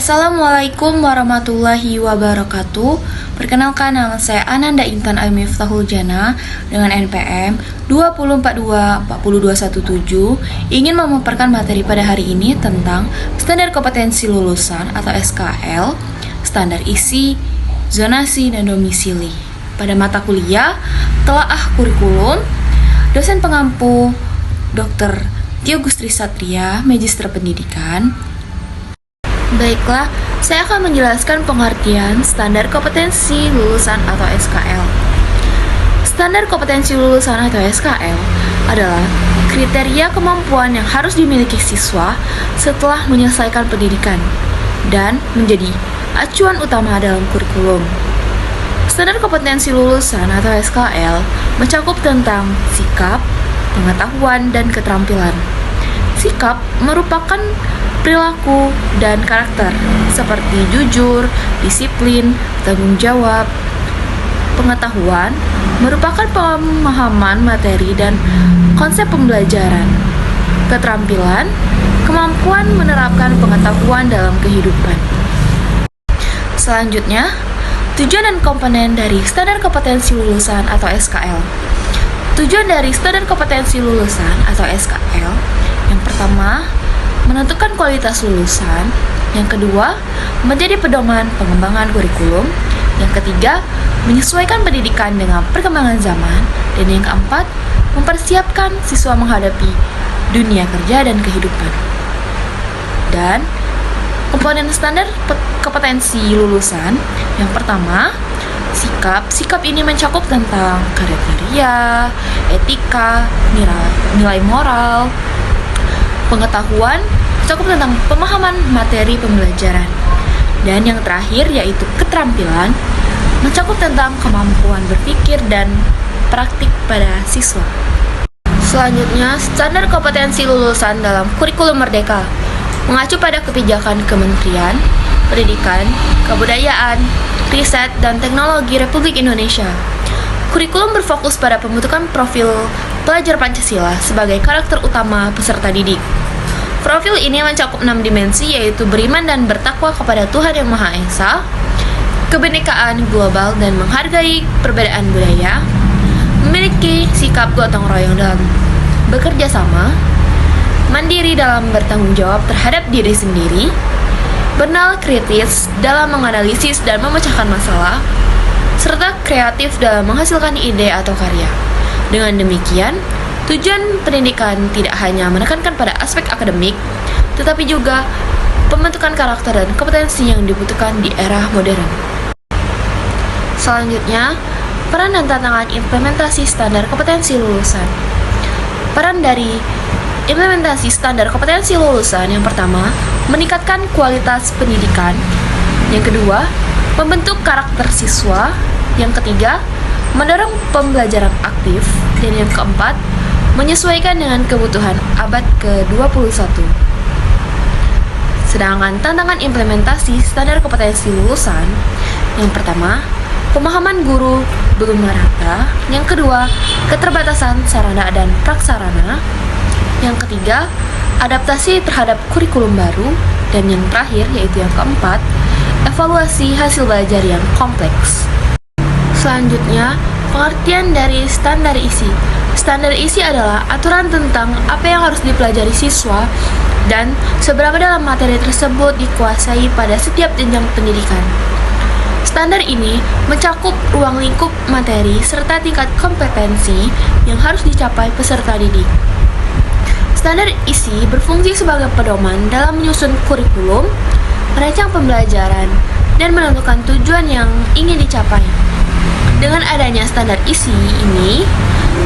Assalamualaikum warahmatullahi wabarakatuh. Perkenalkan, nama saya Ananda Intan Al-Miftahul Jana dengan NPM 2042-40217. Ingin memaparkan materi pada hari ini tentang standar kompetensi lulusan atau SKL, standar isi, zonasi, dan domisili. Pada mata kuliah telaah kurikulum, dosen pengampu Dr. Tio Gustri Satria, Magister Pendidikan. Baiklah, saya akan menjelaskan pengertian standar kompetensi lulusan atau SKL. Standar kompetensi lulusan atau SKL adalah kriteria kemampuan yang harus dimiliki siswa setelah menyelesaikan pendidikan dan menjadi acuan utama dalam kurikulum. Standar kompetensi lulusan atau SKL mencakup tentang sikap, pengetahuan, dan keterampilan. Sikap merupakan perilaku dan karakter seperti jujur, disiplin, tanggung jawab. Pengetahuan merupakan pemahaman materi dan konsep pembelajaran. Keterampilan, kemampuan menerapkan pengetahuan dalam kehidupan. Selanjutnya, tujuan dan komponen dari standar kompetensi lulusan atau SKL. Tujuan dari standar kompetensi lulusan atau SKL, yang pertama, menentukan kualitas lulusan. Yang kedua, menjadi pedoman pengembangan kurikulum. Yang ketiga, menyesuaikan pendidikan dengan perkembangan zaman. Dan yang keempat, mempersiapkan siswa menghadapi dunia kerja dan kehidupan. Dan komponen standar kompetensi lulusan, yang pertama, sikap. Sikap ini mencakup tentang kriteria, etika, nilai moral. Pengetahuan mencakup tentang pemahaman materi pembelajaran. Dan yang terakhir yaitu keterampilan, mencakup tentang kemampuan berpikir dan praktik pada siswa. Selanjutnya, standar kompetensi lulusan dalam kurikulum merdeka mengacu pada kebijakan Kementerian Pendidikan, Kebudayaan, Riset, dan Teknologi Republik Indonesia. Kurikulum berfokus pada pembentukan profil pelajar Pancasila sebagai karakter utama peserta didik. Profil ini mencakup 6 dimensi, yaitu beriman dan bertakwa kepada Tuhan Yang Maha Esa, kebinekaan global dan menghargai perbedaan budaya, memiliki sikap gotong royong dalam bekerja sama, mandiri dalam bertanggung jawab terhadap diri sendiri, bernalar kritis dalam menganalisis dan memecahkan masalah, serta kreatif dalam menghasilkan ide atau karya. Dengan demikian, tujuan pendidikan tidak hanya menekankan pada aspek akademik, tetapi juga pembentukan karakter dan kompetensi yang dibutuhkan di era modern. Selanjutnya, peran dan tantangan implementasi standar kompetensi lulusan. Peran dari implementasi standar kompetensi lulusan, yang pertama, meningkatkan kualitas pendidikan. Yang kedua, membentuk karakter siswa. Yang ketiga, mendorong pembelajaran aktif. Dan yang keempat, menyesuaikan dengan kebutuhan abad ke-21. Sedangkan tantangan implementasi standar kompetensi lulusan, yang pertama, pemahaman guru belum merata. Yang kedua, keterbatasan sarana dan praksarana. Yang ketiga, adaptasi terhadap kurikulum baru. Dan yang terakhir, yaitu yang keempat, evaluasi hasil belajar yang kompleks. Selanjutnya, pengertian dari standar isi. Standar isi adalah aturan tentang apa yang harus dipelajari siswa dan seberapa dalam materi tersebut dikuasai pada setiap jenjang pendidikan. Standar ini mencakup ruang lingkup materi serta tingkat kompetensi yang harus dicapai peserta didik. Standar isi berfungsi sebagai pedoman dalam menyusun kurikulum, merancang pembelajaran, dan menentukan tujuan yang ingin dicapai. Dengan adanya standar isi ini,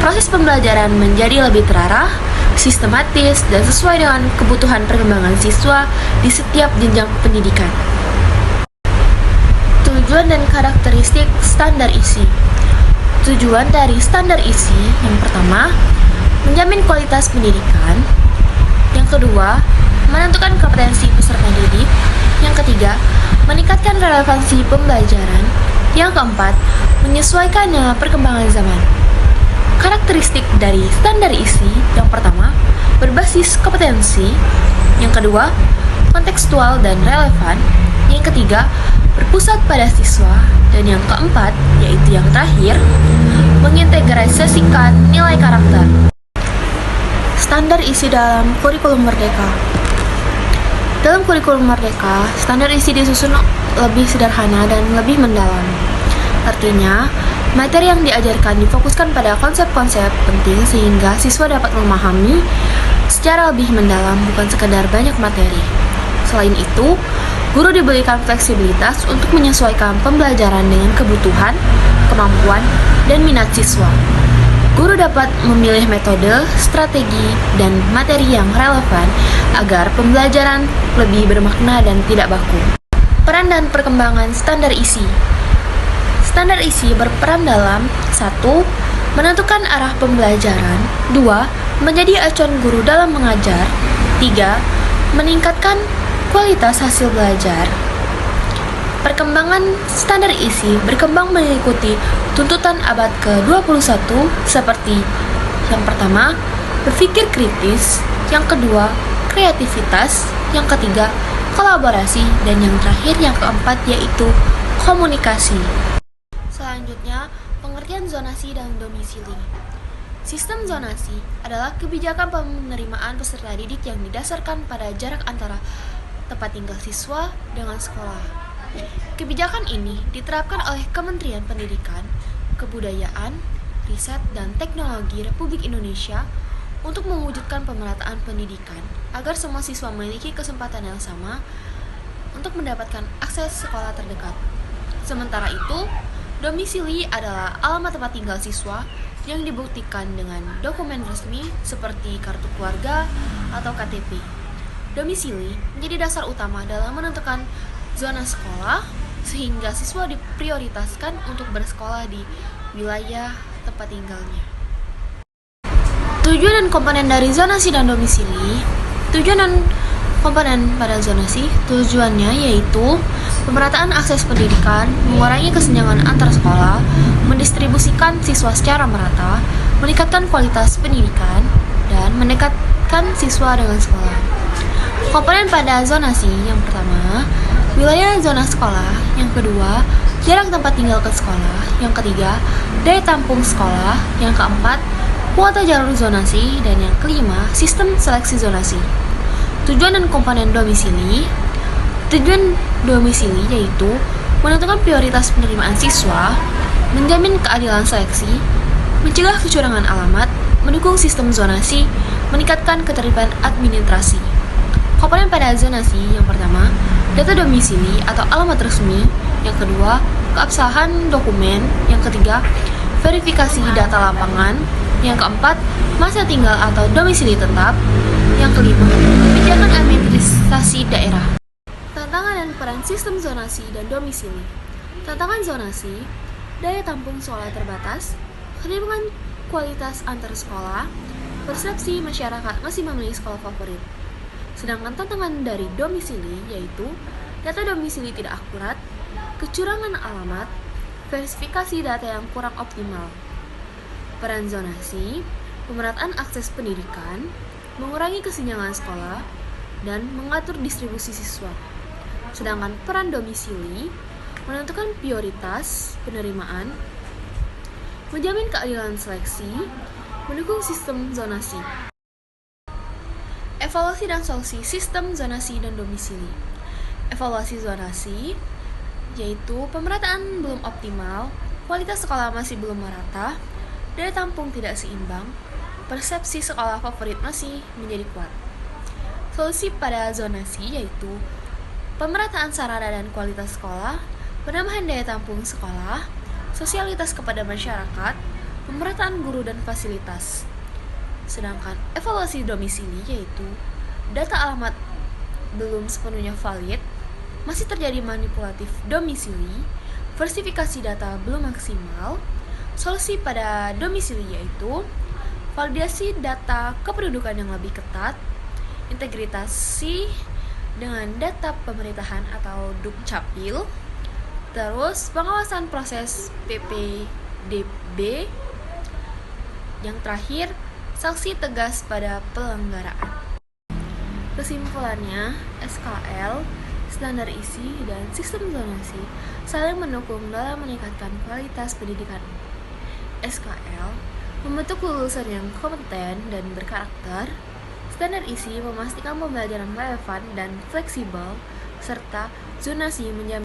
proses pembelajaran menjadi lebih terarah, sistematis, dan sesuai dengan kebutuhan perkembangan siswa di setiap jenjang pendidikan. Tujuan dan karakteristik standar isi. Tujuan dari standar isi, yang pertama, menjamin kualitas pendidikan. Yang kedua, menentukan kompetensi peserta didik. Yang ketiga, meningkatkan relevansi pembelajaran. Yang keempat, menyesuaikan dengan perkembangan zaman. Karakteristik dari standar isi, yang pertama, berbasis kompetensi. Yang kedua, kontekstual dan relevan. Yang ketiga, berpusat pada siswa. Dan yang keempat, yaitu yang terakhir, mengintegrasikan nilai karakter. Standar isi dalam kurikulum Merdeka. Dalam kurikulum Merdeka, standar isi disusun lebih sederhana dan lebih mendalam. Artinya, materi yang diajarkan difokuskan pada konsep-konsep penting sehingga siswa dapat memahami secara lebih mendalam, bukan sekedar banyak materi. Selain itu, guru diberikan fleksibilitas untuk menyesuaikan pembelajaran dengan kebutuhan, kemampuan, dan minat siswa. Guru dapat memilih metode, strategi, dan materi yang relevan agar pembelajaran lebih bermakna dan tidak baku. Peran dan perkembangan standar isi. Standar isi berperan dalam 1. Menentukan arah pembelajaran. 2. Menjadi acuan guru dalam mengajar. 3. Meningkatkan kualitas hasil belajar. Perkembangan standar isi berkembang mengikuti tuntutan abad ke-21 seperti yang pertama, berpikir kritis, yang kedua, kreativitas, yang ketiga, kolaborasi, dan yang terakhir yang keempat yaitu komunikasi. Selanjutnya, pengertian zonasi dan domisili. Sistem zonasi adalah kebijakan penerimaan peserta didik yang didasarkan pada jarak antara tempat tinggal siswa dengan sekolah. Kebijakan ini diterapkan oleh Kementerian Pendidikan, Kebudayaan, Riset, dan Teknologi Republik Indonesia untuk mewujudkan pemerataan pendidikan agar semua siswa memiliki kesempatan yang sama untuk mendapatkan akses sekolah terdekat. Sementara itu, domisili adalah alamat tempat tinggal siswa yang dibuktikan dengan dokumen resmi seperti kartu keluarga atau KTP. Domisili menjadi dasar utama dalam menentukan zona sekolah, sehingga siswa diprioritaskan untuk bersekolah di wilayah tempat tinggalnya. Tujuan dan komponen dari zonasi dan domisili. Tujuan dan komponen pada zonasi, tujuannya yaitu pemerataan akses pendidikan, mengurangi kesenjangan antar sekolah, mendistribusikan siswa secara merata, meningkatkan kualitas pendidikan, dan mendekatkan siswa dengan sekolah. Komponen pada zonasi yang pertama, wilayah zona sekolah, yang kedua, jarak tempat tinggal ke sekolah, yang ketiga, daya tampung sekolah, yang keempat, kuota jalur zonasi, dan yang kelima, sistem seleksi zonasi. Tujuan dan komponen domisili. Tujuan domisili yaitu menentukan prioritas penerimaan siswa, menjamin keadilan seleksi, mencegah kecurangan alamat, mendukung sistem zonasi, meningkatkan keterlibatan administrasi. Komponen pada zonasi yang pertama, data domisili atau alamat resmi, yang kedua, keabsahan dokumen, yang ketiga, verifikasi data lapangan, yang keempat, masa tinggal atau domisili tetap, yang kelima, kebijakan administrasi daerah. Tantangan dan peran sistem zonasi dan domisili. Tantangan zonasi, daya tampung sekolah terbatas, penerimaan kualitas antar sekolah, persepsi masyarakat masih memilih sekolah favorit. Sedangkan tantangan dari domisili yaitu data domisili tidak akurat, kecurangan alamat, verifikasi data yang kurang optimal. Peran zonasi, pemerataan akses pendidikan, mengurangi kesenjangan sekolah, dan mengatur distribusi siswa. Sedangkan peran domisili, menentukan prioritas penerimaan, menjamin keadilan seleksi, mendukung sistem zonasi. Evaluasi dan solusi sistem zonasi dan domisili. Evaluasi zonasi yaitu pemerataan belum optimal, kualitas sekolah masih belum merata, daya tampung tidak seimbang, persepsi sekolah favorit masih menjadi kuat. Solusi pada zonasi yaitu pemerataan sarana dan kualitas sekolah, penambahan daya tampung sekolah, sosialitas kepada masyarakat, pemerataan guru dan fasilitas. Sedangkan evaluasi domisili yaitu data alamat belum sepenuhnya valid, masih terjadi manipulatif domisili, versifikasi data belum maksimal. Solusi pada domisili yaitu validasi data kependudukan yang lebih ketat, integritasi dengan data pemerintahan atau Dukcapil, terus pengawasan proses PPDB, yang terakhir sanksi tegas pada pelanggaran. Kesimpulannya, SKL standar isi, dan sistem zonasi saling mendukung dalam meningkatkan kualitas pendidikan. SKL membentuk lulusan yang kompeten dan berkarakter. Standar isi memastikan pembelajaran relevan dan fleksibel, serta zonasi menjamin